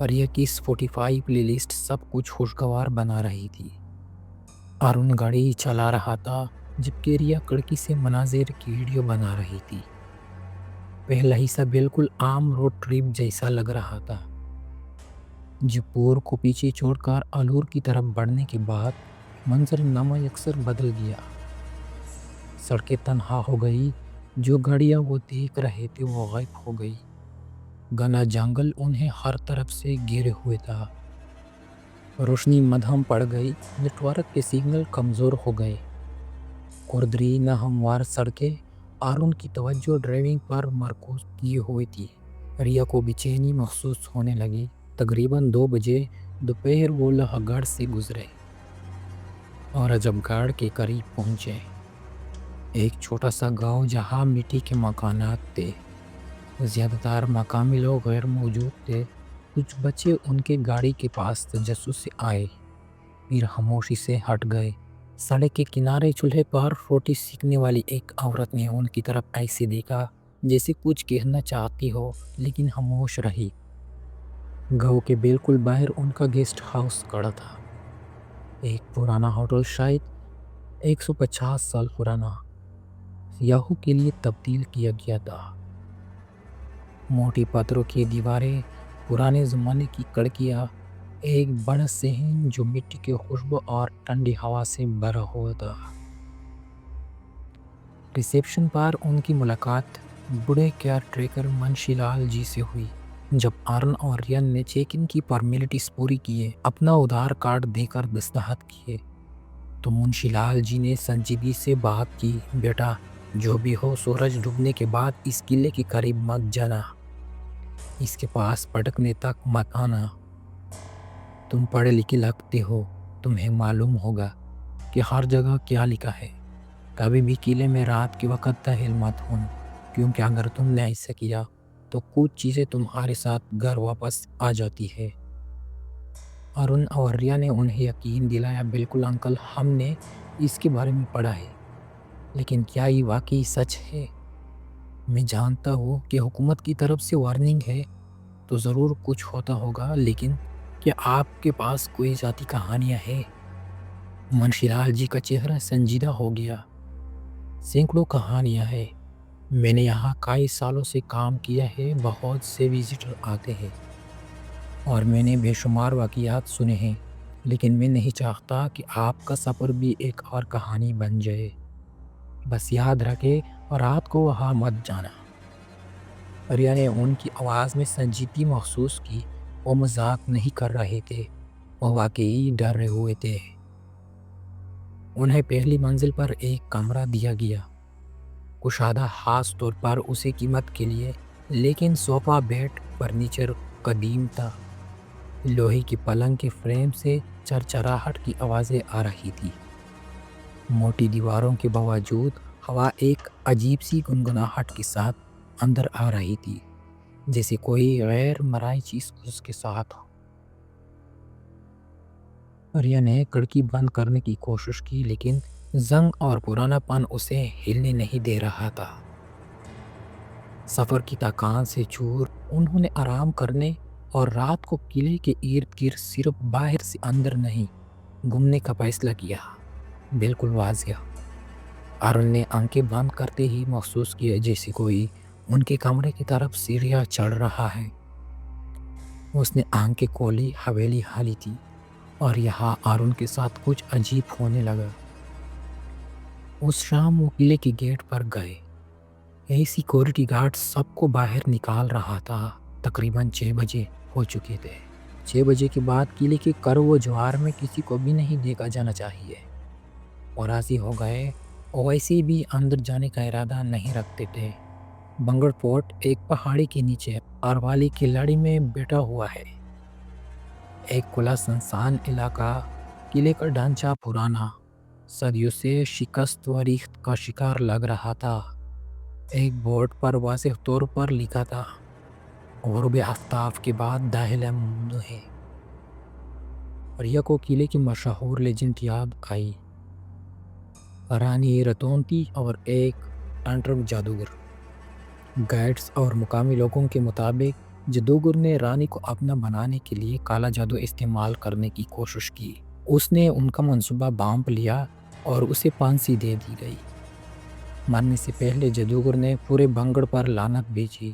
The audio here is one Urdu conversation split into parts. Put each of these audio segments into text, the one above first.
ریا کی اسپوٹیفائی پلے لسٹ سب کچھ خوشگوار بنا رہی تھی۔ ارون گاڑی چلا رہا تھا جبکہ ریا کڑکی سے مناظر کی ویڈیو بنا رہی تھی۔ پہلا حصہ بالکل عام روڈ ٹرپ جیسا لگ رہا تھا۔ جپور کو پیچھے چھوڑ کر الور کی طرف بڑھنے کے بعد منظر نامہ یکسر بدل گیا۔ سڑکیں تنہا ہو گئی، جو گاڑیاں وہ دیکھ رہے تھے وہ غائب ہو گئی۔ گھنا جنگل انہیں ہر طرف سے گھیرے ہوئے تھا۔ روشنی مدھم پڑ گئی، نیٹ ورک کے سگنل کمزور ہو گئے۔ کھردری ناہموار سڑکیں ارون کی توجہ ڈرائیونگ پر مرکوز کیے ہوئے تھی۔ ریا کو بے چینی محسوس ہونے لگی۔ تقریباً 2 بجے دوپہر وہ لوہا گڑھ سے گزرے اور عجب گڑھ کے قریب پہنچے، ایک چھوٹا سا گاؤں جہاں مٹی کے مکانات تھے۔ زیادہ تر مقامی لوگ غیر موجود تھے۔ کچھ بچے ان کے گاڑی کے پاس تجسس سے آئے، پھر خاموشی سے ہٹ گئے۔ سڑک کے کنارے چولہے پر روٹی سیکنے والی ایک عورت نے ان کی طرف ایسے دیکھا جیسے کچھ کہنا چاہتی ہو لیکن خاموش رہی۔ گاؤں کے بالکل باہر ان کا گیسٹ ہاؤس کھڑا تھا، ایک پرانا ہوٹل، شاید 150 سال پرانا، سیاحوں کے لیے تبدیل کیا گیا تھا۔ موٹی پتھروں کی دیواریں، پرانے زمانے کی کھڑکیاں، ایک بڑا صحن جو مٹی کی خوشبو اور ٹھنڈی ہوا سے بھرا ہوا تھا۔ ریسیپشن پر ان کی ملاقات بڑے کیئر ٹیکر منشی لال جی سے ہوئی۔ جب ارون اور ریان نے چیک ان کی فارمیلٹیز پوری کیے، اپنا آدھار کارڈ دے کر دستخط کیے، تو منشی لال جی نے سنجیدگی سے بات کی۔ بیٹا، جو بھی ہو، سورج ڈوبنے کے بعد اس قلعے کے قریب مت جانا، اس کے پاس پٹکنے تک مت آنا۔ تم پڑھے لکھے لگتے ہو، تمہیں معلوم ہوگا کہ ہر جگہ کیا لکھا ہے۔ کبھی بھی قلعے میں رات کے وقت داخل مت ہونا، کیونکہ اگر تم نے ایسا کیا تو کچھ چیزیں تمہارے ساتھ گھر واپس آ جاتی ہے۔ ارون اور ریا نے انہیں یقین دلایا، بالکل انکل، ہم نے اس کے بارے میں پڑھا ہے، لیکن کیا یہ واقعی سچ ہے؟ میں جانتا ہوں کہ حکومت کی طرف سے وارننگ ہے تو ضرور کچھ ہوتا ہوگا، لیکن کیا آپ کے پاس کوئی ذاتی کہانیاں ہیں؟ منشی لال جی کا چہرہ سنجیدہ ہو گیا۔ سینکڑوں کہانیاں ہیں، میں نے یہاں کئی سالوں سے کام کیا ہے، بہت سے وزٹر آتے ہیں اور میں نے بے شمار واقعات سنے ہیں، لیکن میں نہیں چاہتا کہ آپ کا سفر بھی ایک اور کہانی بن جائے۔ بس یاد رکھیں اور رات کو وہاں مت جانا۔ ریا نے ان کی آواز میں سنجیدگی محسوس کی۔ وہ مذاق نہیں کر رہے تھے، وہ واقعی ڈرے ہوئے تھے۔ انہیں پہلی منزل پر ایک کمرہ دیا گیا، کشادہ خاص طور پر اسی قیمت کے لیے، لیکن صوفہ بیڈ فرنیچر قدیم تھا۔ لوہے کی پلنگ کے فریم سے چرچراہٹ کی آوازیں آ رہی تھی۔ موٹی دیواروں کے باوجود ہوا ایک عجیب سی گنگناہٹ کے ساتھ اندر آ رہی تھی، جیسے کوئی غیر مرئی چیز اس کے ساتھ ہو۔ ریا نے کھڑکی بند کرنے کی کوشش کی، لیکن زنگ اور پرانا پن اسے ہلنے نہیں دے رہا تھا۔ سفر کی تھکان سے چور، انہوں نے آرام کرنے اور رات کو قلعے کے ارد گرد صرف باہر سے اندر نہیں گھومنے کا فیصلہ کیا۔ بالکل واضح۔ ارون نے آنکھیں بند کرتے ہی محسوس کیا جیسے کوئی ان کے کمرے کی طرف سیڑھیاں چڑھ رہا ہے۔ اس نے آنکھیں کھولی، حویلی خالی تھی، اور یہاں ارون کے ساتھ کچھ عجیب ہونے لگا۔ اس شام وہ قلعے کے گیٹ پر گئے۔ اے سیکورٹی گارڈ سب کو باہر نکال رہا تھا۔ تقریباً 6 بجے ہو چکے تھے۔ 6 بجے کے بعد قلعے کے کر و جوار میں کسی کو بھی نہیں دیکھا جانا چاہیے۔ وہ راضی ہو گئے، وہ ویسے بھی اندر جانے کا ارادہ نہیں رکھتے تھے۔ بنگڑ فورٹ ایک پہاڑی کے نیچے اروالی کی لڑی میں بیٹھا ہوا ہے، ایک کھلا سنسان علاقہ۔ قلعے کا ڈھانچہ پرانا، صدیوں سے شکست و ریخت کا شکار لگ رہا تھا۔ ایک بورڈ پر واضح طور پر لکھا تھا، غروب آفتاب کے بعد داخلہ ممنوع ہے۔ ریا کو قلعے کی مشہور لیجنڈ یاد آئی، رانی رتونتی اور ایک ٹنٹرک جادوگر۔ گائیڈز اور مقامی لوگوں کے مطابق جادوگر نے رانی کو اپنا بنانے کے لیے کالا جادو استعمال کرنے کی کوشش کی۔ اس نے ان کا منصوبہ بانپ لیا اور اسے پھانسی دے دی گئی۔ مرنے سے پہلے جادوگر نے پورے بنگڑ پر لعنت بھیجی۔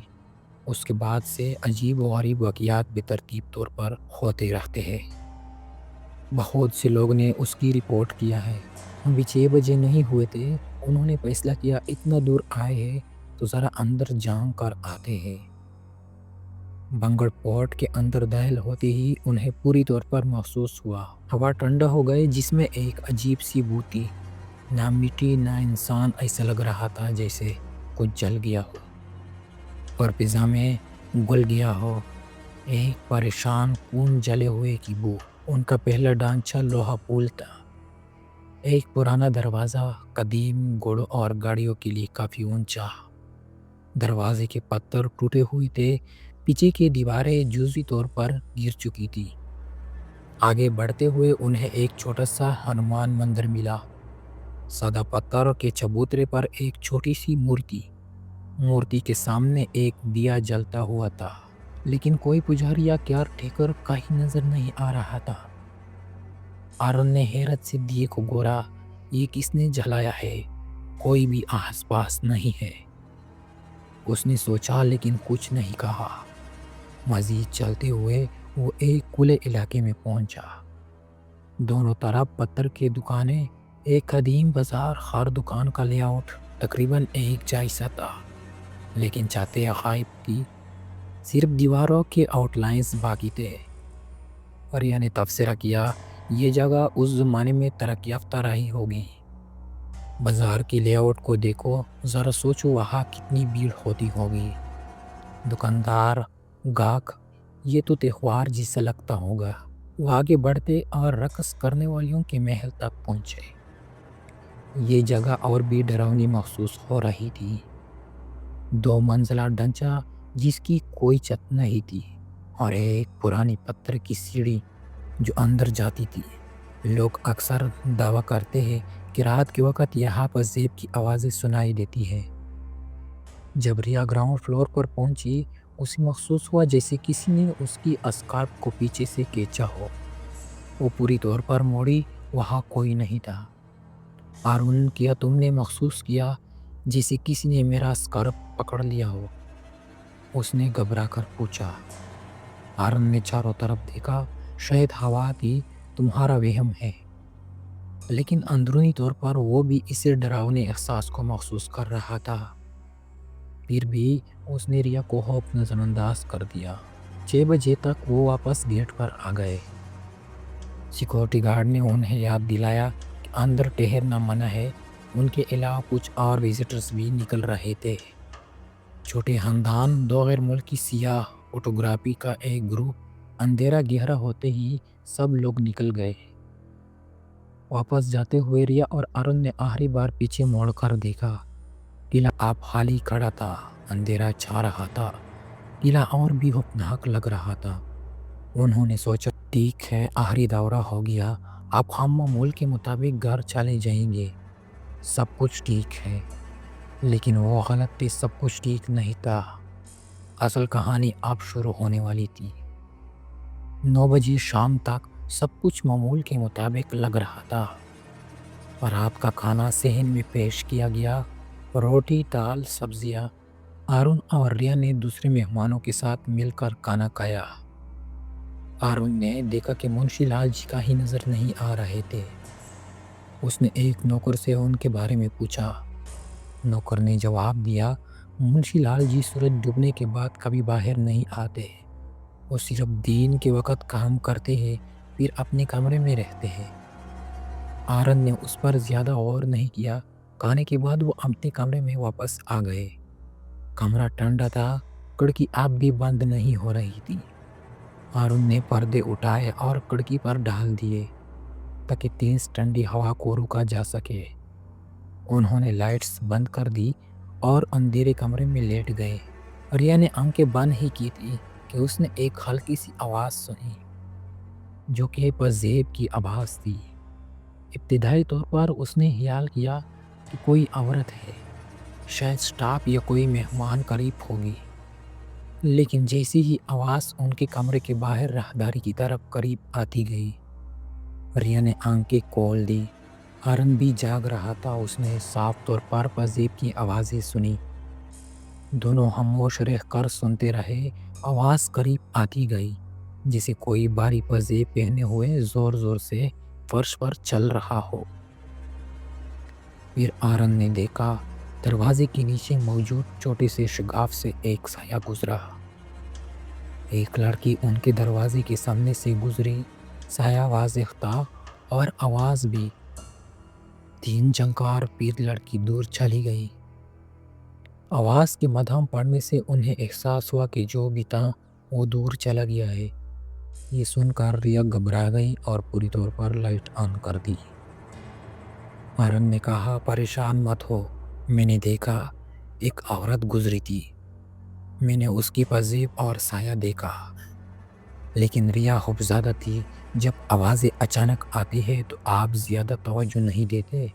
اس کے بعد سے عجیب و غریب واقعات بے ترتیب طور پر ہوتے رہتے ہیں۔ بہت سے لوگ نے اس کی رپورٹ کیا ہے۔ ابھی 6 بجے نہیں ہوئے تھے، انہوں نے فیصلہ کیا اتنا دور آئے ہیں تو ذرا اندر جان کر آتے ہیں۔ بنگڑ پورٹ کے اندر داخل ہوتے ہی انہیں پوری طور پر محسوس ہوا۔ ہوا ٹھنڈا ہو گئی جس میں ایک عجیب سی بو تھی۔ نہ مٹی نہ انسان، ایسا لگ رہا تھا جیسے کچھ جل گیا ہو اور فضا میں گل گیا ہو۔ ایک پریشان کن جلے ہوئے کی بو۔ ان کا پہلا ڈھانچہ لوہا پول تھا۔ ایک پرانا دروازہ، قدیم گھوڑوں اور گاڑیوں کے لیے کافی اونچا۔ دروازے کے پتھر ٹوٹے ہوئے تھے، پیچھے کی دیواریں جزوی طور پر گر چکی تھی۔ آگے بڑھتے ہوئے انہیں ایک چھوٹا سا ہنومان مندر ملا۔ سادہ پتھر کے چبوترے پر ایک چھوٹی سی مورتی کے سامنے ایک دیا جلتا ہوا تھا، لیکن کوئی پجاری یا کیئر ٹیکر کہیں نظر نہیں آ رہا تھا۔ آرون نے حیرت سے دیے کو گورا۔ یہ کس نے جلایا ہے؟ کوئی بھی آس پاس نہیں ہے، اس نے سوچا، لیکن کچھ نہیں کہا۔ مزید چلتے ہوئے وہ ایک کھلے علاقے میں پہنچا۔ دونوں طرف پتھر کی دکانیں، ایک قدیم بازار۔ ہر دکان کا لے آؤٹ تقریباً ایک جیسا تھا، لیکن چھتیں غائب تھی، صرف دیواروں کے آؤٹ لائنز باقی تھے۔ آریہ نے تبصرہ کیا، یہ جگہ اس زمانے میں ترقی یافتہ رہی ہوگی۔ بازار کی لے آؤٹ کو دیکھو، ذرا سوچو وہاں کتنی بھیڑ ہوتی ہوگی۔ دکاندار، گاہک، یہ تو تہوار جیسا لگتا ہوگا۔ وہ آگے بڑھتے اور رقص کرنے والیوں کے محل تک پہنچے۔ یہ جگہ اور بھی ڈراؤنی محسوس ہو رہی تھی۔ 2 منزلہ ڈھانچہ جس کی کوئی چھت نہیں تھی، اور ایک پرانی پتھر کی سیڑھی جو اندر جاتی تھی۔ لوگ اکثر دعویٰ کرتے ہیں کہ رات کے وقت یہاں پر زیب کی آوازیں سنائی دیتی ہیں۔ جب ریا گراؤنڈ فلور پر پہنچی، اسے محسوس ہوا جیسے کسی نے اس کی اسکارف کو پیچھے سے کھینچا ہو۔ وہ پوری طور پر موڑی، وہاں کوئی نہیں تھا۔ آرون، کیا تم نے محسوس کیا جیسے کسی نے میرا اسکارف پکڑ لیا ہو؟ اس نے گھبرا کر پوچھا۔ آرون نے چاروں طرف دیکھا۔ شاید ہوا تھی، تمہارا وہم ہے، لیکن اندرونی طور پر وہ بھی اسی ڈراؤنے احساس کو محسوس کر رہا تھا۔ پھر بھی اس نے ریا کو خوف نظر انداز کر دیا۔ 6 بجے تک وہ واپس گیٹ پر آ گئے۔ سیکورٹی گارڈ نے انہیں یاد دلایا کہ اندر ٹہرنا منع ہے۔ ان کے علاوہ کچھ اور وزٹرز بھی نکل رہے تھے۔ چھوٹے خاندان، 2 غیر ملکی سیاح، فوٹوگرافی کا ایک گروپ۔ اندھیرا گہرا ہوتے ہی سب لوگ نکل گئے۔ واپس جاتے ہوئے ریا اور آرون نے آخری بار پیچھے موڑ کر دیکھا۔ قلعہ اب خالی کھڑا تھا، اندھیرا چھا رہا تھا، قلعہ اور بھی خوفناک لگ رہا تھا۔ انہوں نے سوچا، ٹھیک ہے، آخری دورہ ہو گیا، اب ہم معمول کے مطابق گھر چلے جائیں گے۔ سب کچھ ٹھیک ہے، لیکن وہ غلط تھی، سب کچھ ٹھیک نہیں تھا۔ اصل کہانی اب شروع ہونے والی تھی۔ 9 بجے شام تک سب کچھ معمول کے مطابق لگ رہا تھا۔ رات کا کھانا صحن میں پیش کیا گیا، روٹی، دال، سبزیاں۔ آرون اور ریا نے دوسرے مہمانوں کے ساتھ مل کر کھانا کھایا۔ آرون نے دیکھا کہ منشی لال جی کہیں نظر نہیں آ رہے تھے۔ اس نے ایک نوکر سے ان کے بارے میں پوچھا۔ نوکر نے جواب دیا، منشی لال جی سورج ڈوبنے کے بعد کبھی باہر نہیں آتے، وہ صرف دن کے وقت کام کرتے ہیں، پھر اپنے کمرے میں رہتے ہیں۔ آرون نے اس پر زیادہ غور نہیں کیا۔ کھانے کے بعد وہ اپنے کمرے میں واپس آ گئے۔ کمرہ ٹھنڈا تھا، کھڑکی اب بھی بند نہیں ہو رہی تھی۔ آرون نے پردے اٹھائے اور کھڑکی پر ڈال دیے تاکہ تیز ٹھنڈی ہوا کو روکا جا سکے۔ انہوں نے لائٹس بند کر دی اور اندھیرے کمرے میں لیٹ گئے۔ ریا نے آنکھیں بند ہی کی تھی کہ اس نے ایک ہلکی سی آواز سنی جو کہ زیب کی آواز تھی۔ ابتدائی طور پر اس نے خیال کیا کہ کوئی عورت ہے، شاید سٹاف یا کوئی مہمان قریب ہوگی۔ لیکن جیسی ہی آواز ان کے کمرے کے باہر راہداری کی طرف قریب آتی گئی، ریا نے آنکھیں کھول دی۔ آرن بھی جاگ رہا تھا۔ اس نے صاف طور پر پذیب کی آوازیں سنی۔ دونوں خاموش رہ کر سنتے رہے۔ آواز قریب آتی گئی، جیسے کوئی بھاری پذیب پہنے ہوئے زور زور سے فرش پر چل رہا ہو۔ پھر آرن نے دیکھا دروازے کے نیچے موجود چھوٹے سے شگاف سے ایک سایہ گزرا۔ ایک لڑکی ان کے دروازے کے سامنے سے گزری۔ سایہ واضح تھا اور آواز بھی۔ 3 جھنکار پھر لڑکی دور چلی گئی۔ آواز کے مدھم پڑنے سے انہیں احساس ہوا کہ جو بھی تھا وہ دور چلا گیا ہے۔ یہ سن کر ریا گھبرا گئی اور پوری طور پر لائٹ آن کر دی۔ آرن نے کہا، پریشان مت ہو، میں نے دیکھا ایک عورت گزری تھی۔ میں نے اس کی پذیب اور سایہ دیکھا۔ لیکن ریا خوفزدہ تھی۔ جب آوازیں اچانک آتی ہے تو آپ زیادہ توجہ نہیں دیتے،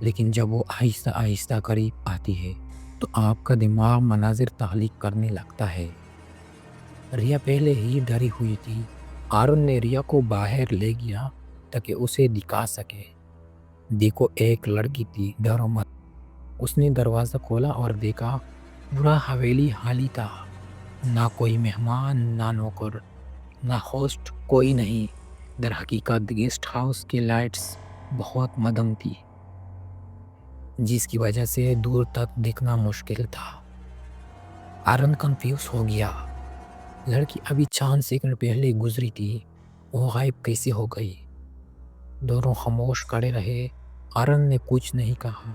لیکن جب وہ آہستہ آہستہ قریب آتی ہے تو آپ کا دماغ مناظر تخلیق کرنے لگتا ہے۔ ریا پہلے ہی ڈری ہوئی تھی۔ آرن نے ریا کو باہر لے گیا تاکہ اسے دکھا سکے۔ دیکھو، ایک لڑکی تھی، ڈرو مت۔ اس نے دروازہ کھولا اور دیکھا پورا حویلی خالی تھا۔ نہ کوئی مہمان، نہ نوکر، نہ ہوسٹ، کوئی نہیں۔ در حقیقت گیسٹ ہاؤس کی لائٹس بہت مدھم تھی، جس کی وجہ سے دور تک دیکھنا مشکل تھا۔ آرن کنفیوز ہو گیا۔ لڑکی ابھی چند سیکنڈ پہلے گزری تھی، وہ غائب کیسے ہو گئی؟ دونوں خاموش کھڑے رہے۔ آرن نے کچھ نہیں کہا،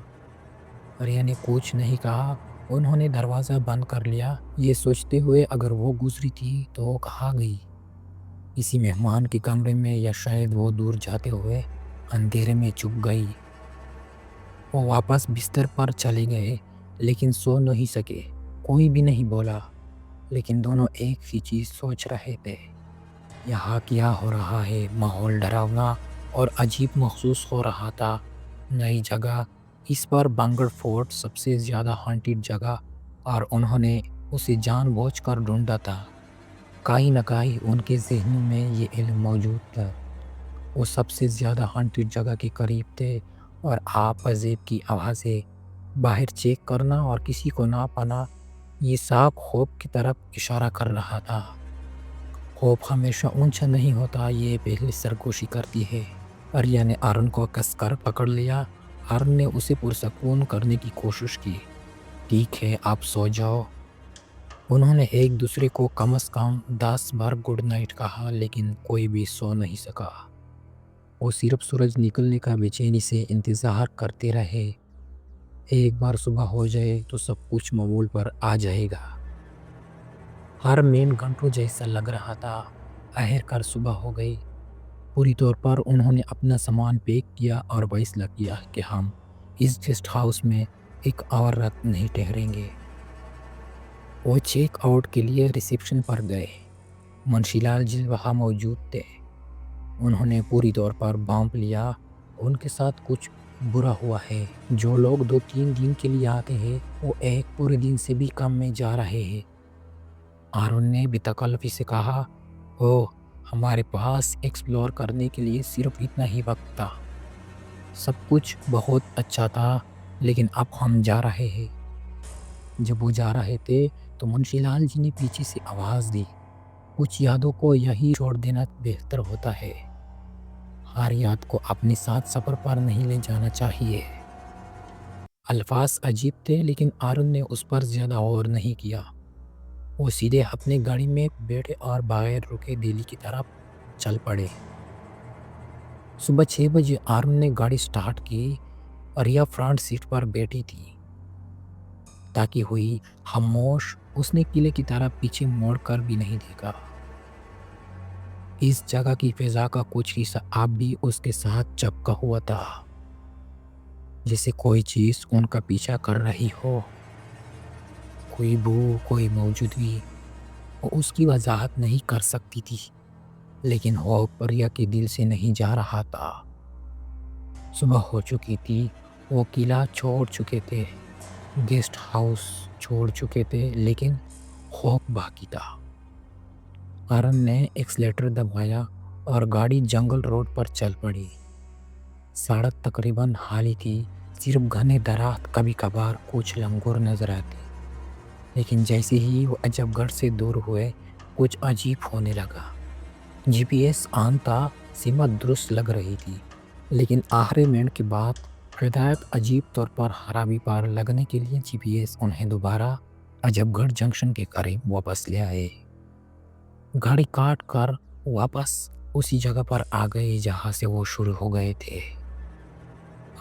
ریا نے کچھ نہیں کہا۔ انہوں نے دروازہ بند کر لیا، یہ سوچتے ہوئے اگر وہ گزری تھی تو وہ کہاں گئی؟ کسی مہمان کے کمرے میں، یا شاید وہ دور جاتے ہوئے اندھیرے میں چھپ گئی۔ وہ واپس بستر پر چلے گئے، لیکن سو نہیں سکے۔ کوئی بھی نہیں بولا، لیکن دونوں ایک ہی چیز سوچ رہے تھے، یہاں کیا ہو رہا ہے؟ ماحول ڈراؤنا اور عجیب محسوس ہو رہا تھا۔ نئی جگہ، اس پر بنگڑ فورٹ سب سے زیادہ ہانٹڈ جگہ، اور انہوں نے اسے جان بوجھ کر ڈھونڈا تھا۔ کہیں نہ کہیں ان کے ذہنوں میں یہ علم موجود تھا۔ وہ سب سے زیادہ ہانٹڈ جگہ کے قریب تھے، اور آپ پذیب کی آوازیں، باہر چیک کرنا اور کسی کو نہ پانا، یہ سب خوف کی طرف اشارہ کر رہا تھا۔ خوف ہمیشہ اونچا نہیں ہوتا، یہ پہلے سرگوشی کرتی ہے۔ ریا نے آرن کو کس کر پکڑ لیا۔ آرن نے اسے پرسکون کرنے کی کوشش کی۔ ٹھیک ہے، آپ سو جاؤ۔ انہوں نے ایک دوسرے کو کم از کم 10 بار گڈ نائٹ کہا، لیکن کوئی بھی سو نہیں سکا۔ وہ صرف سورج نکلنے کا بے چینی سے انتظار کرتے رہے۔ ایک بار صبح ہو جائے تو سب کچھ معمول پر آ جائے گا۔ ہر مین گھنٹوں جیسا لگ رہا تھا۔ آخر کار صبح ہو گئی۔ پوری طور پر انہوں نے اپنا سامان پیک کیا اور فیصلہ کیا کہ ہم اس گیسٹ ہاؤس میں ایک اور رات نہیں ٹھہریں گے۔ وہ چیک آؤٹ کے لیے ریسیپشن پر گئے۔ منشی لال جی وہاں موجود تھے۔ انہوں نے پوری طور پر بھانپ لیا، ان کے ساتھ کچھ برا ہوا ہے۔ جو لوگ 2-3 دن کے لیے آتے ہیں، وہ ایک پورے دن سے بھی کم میں جا رہے ہیں۔ آرن نے بے تکلفی سے کہا، ہمارے پاس ایکسپلور کرنے کے لیے صرف اتنا ہی وقت تھا۔ سب کچھ بہت اچھا تھا، لیکن اب ہم جا رہے ہیں۔ جب وہ جا رہے تھے تو منشی لال جی نے پیچھے سے آواز دی، کچھ یادوں کو یہی چھوڑ دینا بہتر ہوتا ہے۔ ہر یاد کو اپنے ساتھ سفر پر نہیں لے جانا چاہیے۔ الفاظ عجیب تھے، لیکن آرن نے اس پر زیادہ غور نہیں کیا۔ وہ سیدھے اپنے گاڑی میں بیٹھے اور بغیر رکے دہلی کی طرف چل پڑے۔ صبح 6 بجے آرن نے گاڑی سٹارٹ کی۔ ریا فرنٹ سیٹ پر بیٹھی تھی، تاکہ ہوئی خاموش۔ اس نے قلعے کی طرف پیچھے موڑ کر بھی نہیں دیکھا۔ اس جگہ کی فضا کا کچھ حصہ اب بھی اس کے ساتھ چپکا ہوا تھا، جیسے کوئی چیز ان کا پیچھا کر رہی ہو، کوئی بو، کوئی موجودگی۔ وہ اس کی وضاحت نہیں کر سکتی تھی، لیکن خوف ریا کے دل سے نہیں جا رہا تھا۔ صبح ہو چکی تھی، وہ قلعہ چھوڑ چکے تھے، گیسٹ ہاؤس چھوڑ چکے تھے، لیکن خوف باقی تھا۔ آرن نے ایکسلیٹر دبایا اور گاڑی جنگل روڈ پر چل پڑی۔ سڑک تقریباً خالی تھی، صرف گھنے درخت، کبھی کبھار کچھ لنگور نظر آتے۔ لیکن جیسے ہی وہ عجب گڑھ سے دور ہوئے کچھ عجیب ہونے لگا۔ جی پی ایس آن تھا، سمت درست لگ رہی تھی، لیکن آخری منٹ کے بعد ہدایت عجیب طور پر خرابی پر لگنے کے لیے جی پی ایس انہیں دوبارہ عجب گڑھ جنکشن کے قریب واپس لے آئے۔ گاڑی کاٹ کر واپس اسی جگہ پر آ گئے جہاں سے وہ شروع ہو گئے تھے۔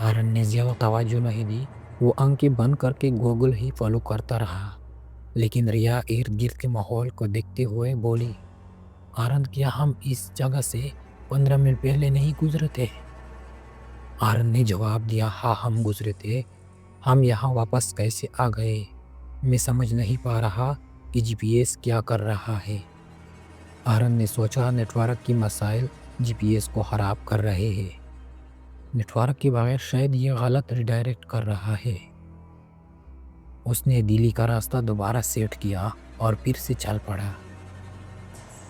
آرن نے زیادہ توجہ نہیں دی، وہ آنکھیں بند کر کے گوگل ہی فالو کرتا رہا۔ لیکن ریا ارد گرد کے ماحول کو دیکھتے ہوئے بولی، آرن کیا ہم اس جگہ سے 15 منٹ پہلے نہیں گزرے تھے؟ آرن نے جواب دیا، ہاں ہم گزرے تھے، ہم یہاں واپس کیسے آ گئے؟ میں سمجھ نہیں پا رہا کہ جی پی ایس کیا کر رہا ہے۔ آرن نے سوچا نیٹ ورک کی مسائل جی پی ایس کو خراب کر رہے ہیں۔ نیٹ ورک کے بغیر شاید یہ غلط ریڈائریکٹ کر رہا ہے۔ اس نے دلی کا راستہ دوبارہ سیٹ کیا اور پھر سے چل پڑا۔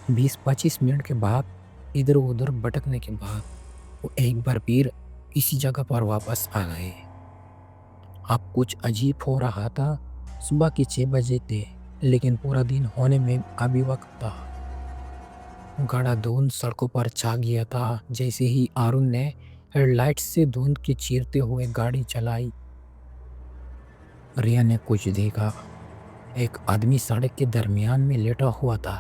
20-25 منٹ کے بعد ادھر ادھر بھٹکنے کے بعد وہ ایک بار پھر اسی جگہ پر واپس آ گئے۔ اب کچھ عجیب ہو رہا تھا۔ صبح کے 6 بجے تھے، لیکن پورا دن ہونے میں ابھی وقت تھا۔ گاڑا دھند سڑکوں پر چھا گیا تھا۔ جیسے ہی آرن نے ہیڈ لائٹ سے دھند کے چیرتے ہوئے گاڑی چلائی، ریا نے کچھ دیکھا۔ ایک آدمی سڑک کے درمیان میں لیٹا ہوا تھا،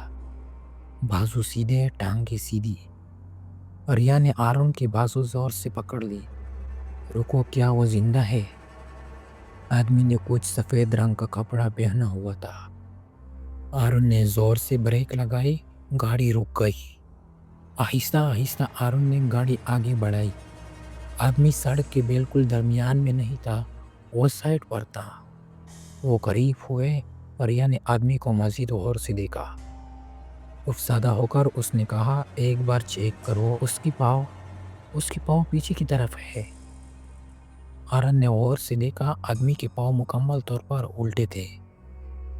بازو سیدھے، ٹانگیں سیدھی۔ ریا نے آرن کے بازو زور سے پکڑ لی۔ رکو، کیا وہ زندہ ہے؟ آدمی نے کچھ سفید رنگ کا کپڑا پہنا ہوا تھا۔ آرن نے زور سے بریک لگائی، گاڑی رک گئی۔ آہستہ آہستہ آرن نے گاڑی آگے بڑھائی۔ آدمی سڑک کے بالکل درمیان میں نہیں تھا، وہ سائڈ پر تھا۔ وہ قریب ہوئے، ریا نے آدمی کو مزید غور سے دیکھا۔ افسردہ ہو کر اس نے کہا، ایک بار چیک کرو، اس کی پاؤں پیچھے کی طرف ہے۔ آرن نے غور سے دیکھا، آدمی کے پاؤں مکمل طور پر الٹے تھے،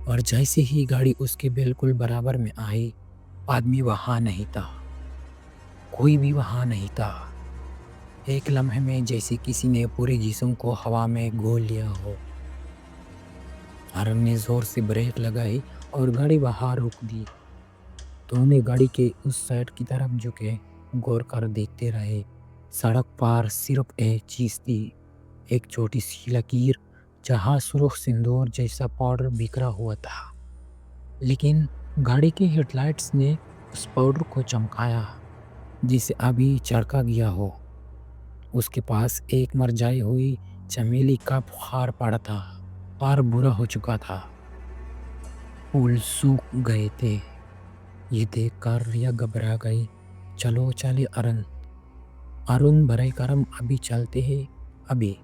اور جیسے ہی گاڑی اس کے بالکل برابر میں آئی، آدمی وہاں نہیں تھا، کوئی بھی وہاں نہیں تھا۔ ایک لمحے میں جیسے کسی نے پورے جسم کو ہوا میں گول لیا ہو۔ آرن نے زور سے بریک لگائی اور گاڑی وہاں روک دی۔ دونوں گاڑی کے اس سائڈ کی طرف جھکے غور کر دیکھتے رہے۔ سڑک پر صرف ایک چیز تھی، ایک چھوٹی سی لکیر جہاں سرخ سندور جیسا پاؤڈر بکھرا ہوا تھا۔ لیکن گاڑی کے ہیڈ لائٹس نے اس پاؤڈر کو چمکایا جسے ابھی چڑکا گیا ہو۔ اس کے پاس ایک مرجھائی ہوئی چمیلی کا بخار پڑا تھا، اور برا ہو چکا تھا، پھول سوکھ گئے تھے۔ یہ دیکھ کر ریا گھبرا گئی۔ چلو چلے آرن برائے کرم ابھی چلتے ہیں، ابھی۔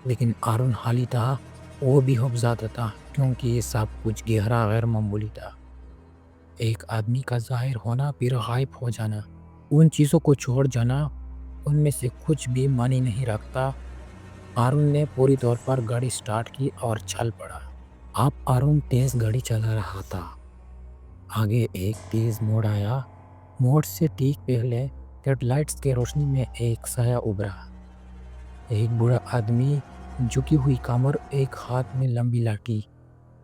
لیکن آرن حالی تھا، وہ بھی خوفزدہ تھا، کیونکہ یہ سب کچھ گہرا غیر معمولی تھا۔ ایک آدمی کا ظاہر ہونا پھر غائب ہو جانا، ان چیزوں کو چھوڑ جانا، ان میں سے کچھ بھی معنی نہیں رکھتا۔ آرن نے پوری طور پر گاڑی سٹارٹ کی اور چل پڑا۔ اب آرن تیز گاڑی چلا رہا تھا۔ آگے ایک تیز موڑ آیا۔ موڑ سے ٹھیک پہلے ہیڈ لائٹس کی روشنی میں ایک سایہ ابھرا۔ ایک بوڑھا آدمی، جھکی ہوئی کمر، ایک ہاتھ میں لمبی لاٹھی،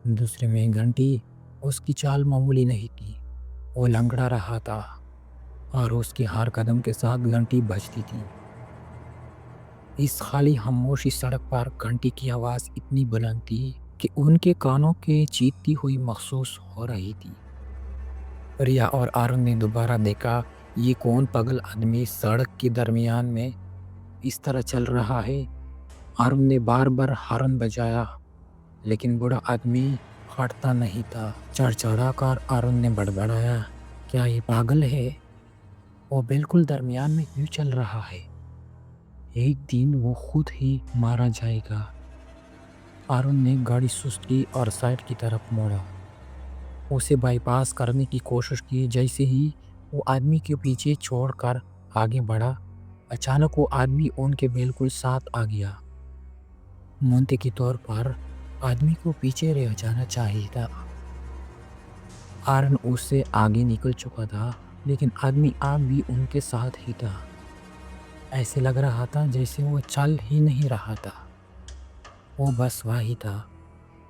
دوسرے میں گھنٹی۔ اس کی چال معمولی نہیں تھی، وہ لنگڑا رہا تھا، اور اس کی ہر قدم کے ساتھ گھنٹی بجتی تھی۔ اس خالی خاموش سڑک پر گھنٹی کی آواز اتنی بلند تھی کہ ان کے کانوں کے چیختی ہوئی محسوس ہو رہی تھی۔ ریا اور آرن نے دوبارہ دیکھا، یہ کون پاگل آدمی سڑک کے درمیان میں اس طرح چل رہا ہے۔ آرن نے بار بار ہارن بجایا، لیکن بوڑھا آدمی ہٹتا نہیں تھا۔ چڑچڑا کر آرن نے بڑبڑایا، کیا یہ پاگل ہے؟ وہ بالکل درمیان میں کیوں چل رہا ہے؟ ایک دن وہ خود ہی مارا جائے گا۔ آرن نے گاڑی سست کی اور سائڈ کی طرف موڑا۔ اسے بائی پاس کرنے کی کوشش کی۔ جیسے ہی وہ آدمی کے پیچھے چھوڑ کر آگے بڑھا، اچانک وہ آدمی ان کے بالکل ساتھ آ گیا۔ منطقی طور پر آدمی کو پیچھے رہ جانا چاہیے تھا، آرن اس سے آگے نکل چکا تھا، لیکن آدمی اب بھی ان کے ساتھ ہی تھا۔ ایسے لگ رہا تھا جیسے وہ چل ہی نہیں رہا تھا، وہ بس وہی تھا۔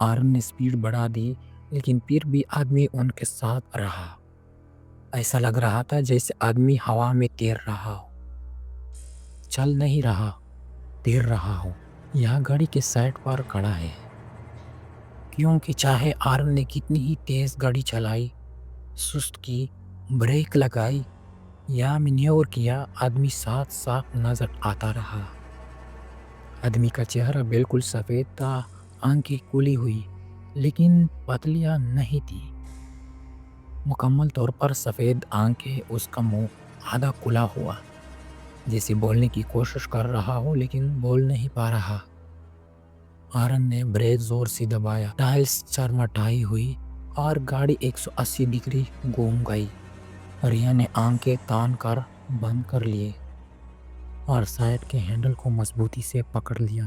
آرن نے سپیڈ بڑھا دی، لیکن پھر بھی آدمی ان کے ساتھ رہا۔ ایسا لگ رہا تھا جیسے آدمی ہوا میں تیر رہا ہو، چل نہیں رہا، تیر رہا ہو۔ یہاں گاڑی کے سائڈ پر کھڑا ہے، کیونکہ چاہے آرن نے کتنی ہی تیز گاڑی چلائی، سست کی، بریک لگائی یا مینیور کیا، آدمی ساتھ ساتھ نظر آتا رہا۔ آدمی کا چہرہ بالکل سفید تھا، آنکھیں کھلی ہوئی لیکن پتلیاں نہیں تھی، مکمل طور پر سفید آنکھیں، اس کا منہ آدھا کھلا ہوا، جیسے بولنے کی کوشش کر رہا ہو لیکن بول نہیں پا رہا۔ آرن نے بریک زور سے دبایا، ٹائلز چرمٹائی ہوئی اور گاڑی 180 ڈگری گھوم گئی۔ ریا نے آنکھیں تان کر بند کر لیے اور سائیڈ کے ہینڈل کو مضبوطی سے پکڑ لیا۔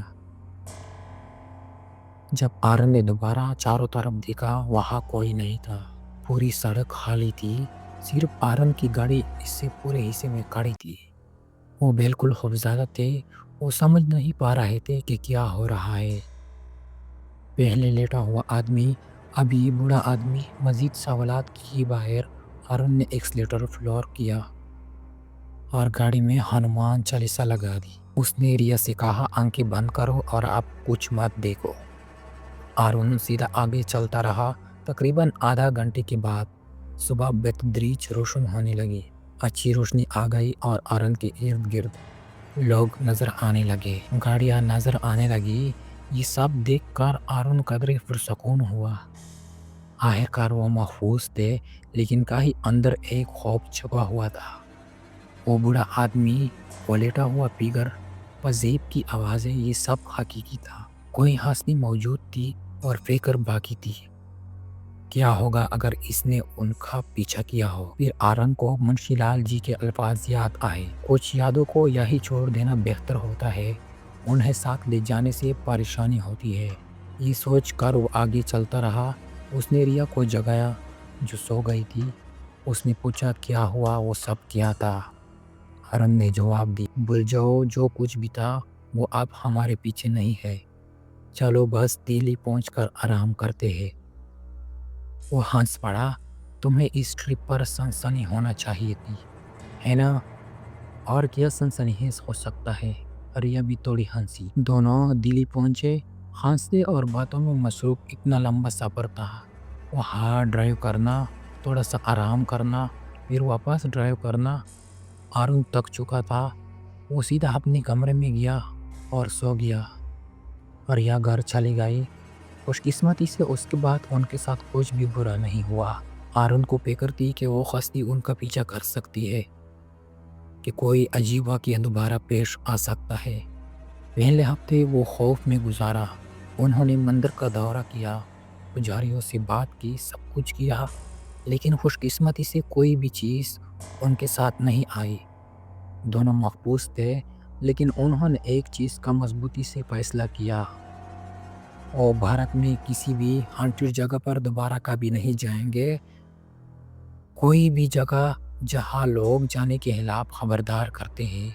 جب آرن نے دوبارہ چاروں طرف دیکھا، وہاں کوئی نہیں تھا، پوری سڑک خالی تھی، صرف آرن کی گاڑی اس سے پورے حصے میں کھڑی تھی۔ وہ بالکل خوفزدہ تھے، وہ سمجھ نہیں پا رہے تھے کہ کیا ہو رہا ہے۔ پہلے لیٹا ہوا آدمی، ابھی بوڑھا آدمی، مزید سوالات کی بغیر آرن نے ایکسیلیٹر فلور کیا اور گاڑی میں ہنومان چالیسا لگا دی۔ اس نے ریا سے کہا، آنکھیں بند کرو اور اب کچھ مت دیکھو۔ آرن سیدھا آگے چلتا رہا۔ تقریباً آدھا گھنٹے کے بعد صبح بتدریج روشن ہونے لگی، اچھی روشنی آ گئی اور آرن کے ارد گرد لوگ نظر آنے لگے، گاڑیاں نظر آنے لگی۔ یہ سب دیکھ کر آرن قدرے پرسکون ہوا۔ آخرکار وہ محفوظ تھے، لیکن کہیں اندر ایک خوف چھپا ہوا تھا۔ وہ بوڑھا آدمی، وہ لیٹا ہوا فگر، پذیب کی آوازیں، یہ سب حقیقی تھا۔ کوئی ہستی موجود تھی اور فکر باقی تھی۔ کیا ہوگا اگر اس نے ان کا پیچھا کیا ہو؟ پھر آرن کو منشی لال جی کے الفاظ یاد آئے، کچھ یادوں کو یہی چھوڑ دینا بہتر ہوتا ہے، انہیں ساتھ لے جانے سے پریشانی ہوتی ہے۔ یہ سوچ کر وہ آگے چلتا رہا۔ اس نے ریا کو جگایا جو سو گئی تھی۔ اس نے پوچھا، کیا ہوا؟ وہ سب کیا تھا؟ آرن نے جواب دی، بھول جاؤ، جو کچھ بھی تھا وہ اب ہمارے پیچھے نہیں ہے، چلو بس دلی پہنچ کر آرام کرتے ہیں۔ وہ ہنس پڑا، تمہیں اس ٹرپ پر سنسنی ہونا چاہیے تھی، ہے نا؟ اور کیا سنسنی ہو سکتا ہے؟ ریا بھی تھوڑی ہنسی۔ دونوں دلی پہنچے، ہنستے اور باتوں میں مصروف۔ اتنا لمبا سفر تھا، وہاں ڈرائیو کرنا، تھوڑا سا آرام کرنا، پھر واپس ڈرائیو کرنا۔ آرن تھک چکا تھا، وہ سیدھا اپنے کمرے میں گیا اور سو گیا۔ ریا گھر چلی گئی۔ خوش قسمتی سے اس کے بعد ان کے ساتھ کچھ بھی برا نہیں ہوا۔ آرن کو فکر تھی کہ وہ ہستی ان کا پیچھا کر سکتی ہے، کہ کوئی عجیب واقعہ دوبارہ پیش آ سکتا ہے۔ پہلے ہفتے وہ خوف میں گزارا۔ انہوں نے مندر کا دورہ کیا، پجاریوں سے بات کی، سب کچھ کیا، لیکن خوش قسمتی سے کوئی بھی چیز ان کے ساتھ نہیں آئی۔ دونوں محفوظ تھے، لیکن انہوں نے ایک چیز کا مضبوطی سے فیصلہ کیا، وہ بھارت میں کسی بھی ہانٹڈ جگہ پر دوبارہ کبھی نہیں جائیں گے۔ کوئی بھی جگہ جہاں لوگ جانے کے خلاف خبردار کرتے ہیں۔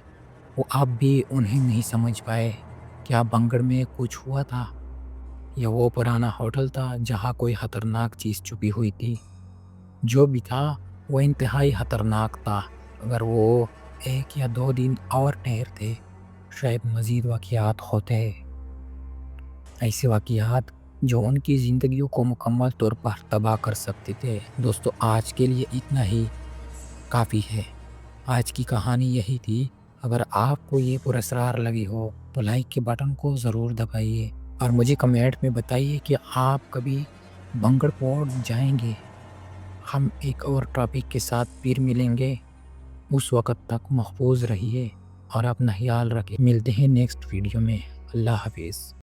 وہ اب بھی انہیں نہیں سمجھ پائے، کیا بنگڑ میں کچھ ہوا تھا یا وہ پرانا ہوٹل تھا جہاں کوئی خطرناک چیز چھپی ہوئی تھی۔ جو بھی تھا وہ انتہائی خطرناک تھا۔ اگر وہ 1 یا 2 دن اور ٹھہرتے، شاید مزید واقعات ہوتے، ایسے واقعات جو ان کی زندگیوں کو مکمل طور پر تباہ کر سکتے تھے۔ دوستو، آج کے لیے اتنا ہی کافی ہے۔ آج کی کہانی یہی تھی۔ اگر آپ کو یہ پراسرار لگی ہو تو لائک کے بٹن کو ضرور دبائیے اور مجھے کمنٹ میں بتائیے کہ آپ کبھی بنگڑ فورٹ جائیں گے۔ ہم ایک اور ٹاپک کے ساتھ پھر ملیں گے۔ اس وقت تک محفوظ رہیے اور اپنا خیال رکھیں۔ ملتے ہیں نیکسٹ ویڈیو میں۔ اللہ حافظ۔